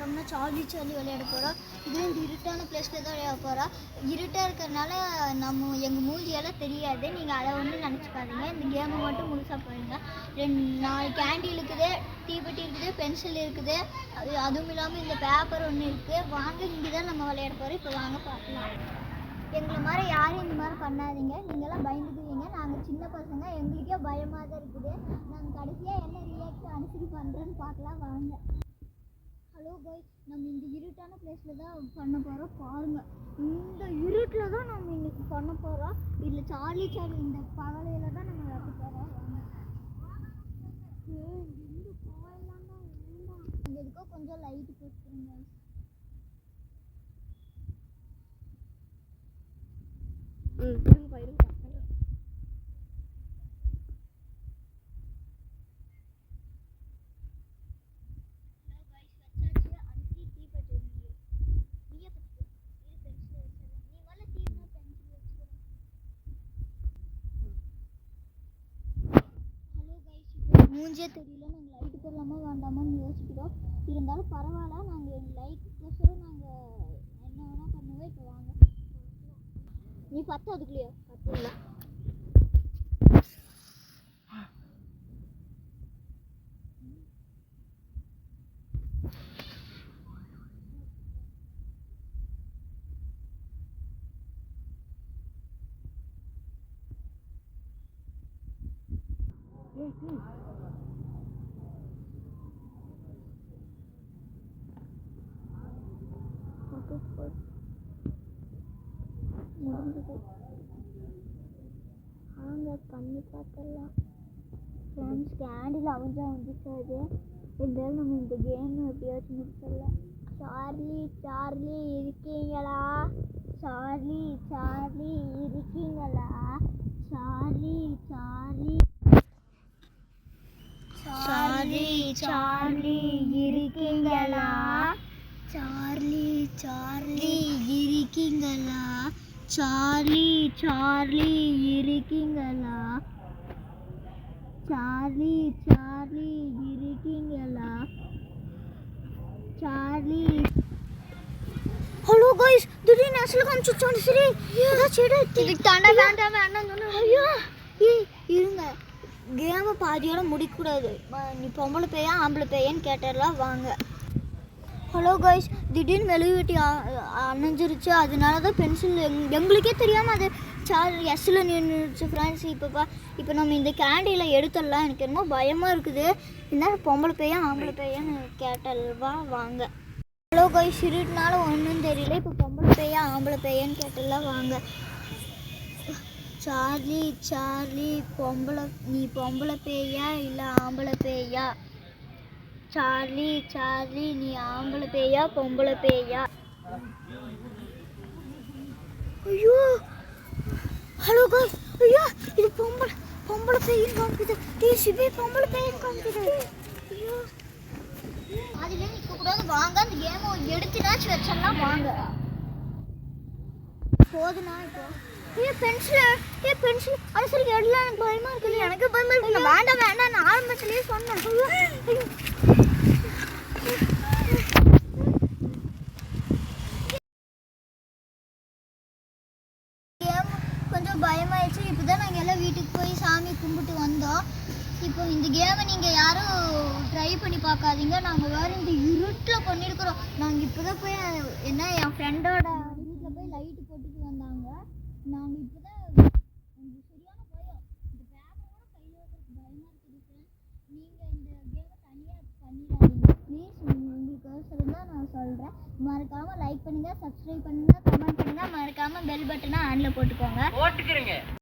போகிறோம்னா சார்லி விளையாட போகிறோம். இதுவும் இந்த இருட்டான பிளேஸில் தான் விளையாட போகிறோம். இருட்டாக இருக்கிறதுனால எங்கள் மூஞ்சியெல்லாம் தெரியாது. நீங்கள் அதை ஒன்றும் நினச்சிக்காதீங்க. இந்த கேமை மட்டும் முழுசாக போயிடுங்க. 4 கேண்டில் இருக்குது, தீப்பெட்டி இருக்குது, பென்சில் இருக்குது, அதுவும் இல்லாமல் இந்த பேப்பர் ஒன்று இருக்குது. வாங்க, இங்கே தான் நம்ம விளையாட போகிறோம். இப்போ வாங்க பார்க்கலாம். எங்களை மாதிரி யாரும் இந்த மாதிரி பண்ணாதீங்க. நீங்களாம் பயந்துக்குவீங்க. நாங்கள் சின்ன பசங்க, எங்களுக்கே பயமாக தான் இருக்குது. நாங்கள் கடைசியாக என்ன ரியாக்ட் அனுசரி பண்ணுறோன்னு பார்க்கலாம் வாங்க. ஹலோ கைஸ், நம்ம இந்த இருட்டான பிளேஸில் தான் பண்ண போகிறோம். பாருங்கள், இந்த இருட்டில் தான் நம்ம இன்னைக்கு பண்ண போகிறோம். இதில் சார்லி இந்த பகலையில் தான் நம்ம வைக்க போகிறோம். இந்த கோயிலாம் தான் வேண்டாம். இங்கே இருக்கோ கொஞ்சம் லைட்டு போட்டுருங்க. மூஞ்சே தெரியல, நாங்கள் லைட்டு போடலாமா வேண்டாமான்னு யோசிக்கிறோம். இருந்தாலும் பரவாயில்ல, நாங்கள் லைட்டுக்கோசரம் நாங்கள் என்ன வேணால் பண்ணுவோம். இப்போ வாங்க. நீ 10 அதுக்குள்ளேயா? 10 இல்லை. முடிஞ்சது. வாங்க பண்ணி பார்த்துடலாம். ஃப்ரெண்ட்ஸ், கேண்டில் வந்துச்சாது. இருந்தாலும் நம்ம இந்த கேம் எப்படியாச்சும் முடிச்சிடலாம். சார்லி இருக்கீங்களா? சார்லி இருக்கீங்களா? சார்லி இருக்கீங்களா? சார்லி இருக்கீங்களா? சார்லி இருக்கீங்களா? சார்லி இருக்கீங்களா? ஹலோ கைஸ், திடீர்னு அசல் காமிச்சிச்சான். சரி, ஐயோ இருங்க, கேமை பாதியோட முடிக்கக்கூடாது. நீ பொம்பளை பேயா ஆம்பளை பேயான்னு கேட்டலாம் வாங்க. ஹலோ கைஸ், திடீர்னு மெழுகு வெட்டி அணைஞ்சிருச்சு. அதனால தான் பென்சில் எங்களுக்கே தெரியாமல் அது எஸ்ஸில் நின்றுச்சு. ஃப்ரெண்ட்ஸ், இப்போ நம்ம இந்த கேண்டில் எடுத்துடலாம். எனக்கு என்னமோ பயமாக இருக்குது. என்ன பொம்பளை பேயா ஆம்பளை பேயான்னு கேட்டல்வா வாங்க. ஹலோ கைஸ், இருட்டுனால ஒன்றும் தெரியல. இப்போ பொம்பளை பேயா ஆம்பளை பேயான்னு கேட்டலாம் வாங்க. சார்லி நீ பொம்பளை பேயா இல்லை ஆம்பளை பேயா? சார்லி நீ ஆம்பளை பேயா பொம்பளை பேயா? ஐயோ ஹலோ கைஸ், ஐயோ இது பொம்பளை பேயின்னு காமிக்குது. சிபி பொம்பளை பேயின்னு காமிக்குது. ஐயோ அதிலே நிற்கக்கூடாது. வாங்க, அந்த கேமை எடுத்துனாச்சு வச்சிடலாம் வாங்க. போதுனா இப்போ பென்சில் அது சரி எல்லாம் எனக்கு பயமா இருக்குது. எனக்கு பயமா இருக்கு. வேண்டாம் நான் ஆரம்பத்திலேயே சொன்னேன். கொஞ்சம் பயமாயிடுச்சு. இப்போ தான் நாங்கள் எல்லாம் வீட்டுக்கு போய் சாமி கும்பிட்டு வந்தோம். இப்போ இந்த கேமை நீங்கள் யாரும் ட்ரை பண்ணி பார்க்காதீங்க. நாங்கள் வேறு இந்த இருட்டில் பண்ணியிருக்கிறோம். நாங்கள் இப்போ தான் போய் என் ஃப்ரெண்டோட வீட்டில் போய் லைட்டு போட்டுட்டு வந்தாங்க. நாங்கள் இப்போ தான் சரியான பயம். இந்த பேப்பரோட கையில் வைக்கிறதுக்கு பயமாக இருக்குது. நீங்கள் இந்த கேமை தனியாக பண்ணிடாதீங்க ப்ளீஸ். உங்களுக்கோசரம் தான் நான் சொல்கிறேன். மறக்காமல் லைக் பண்ணுங்கள், சப்ஸ்கிரைப் பண்ணுங்கள், கமெண்ட் பண்ணுங்கள். மறக்காமல் பெல் பட்டனை ஆனில் போட்டுக்கோங்க.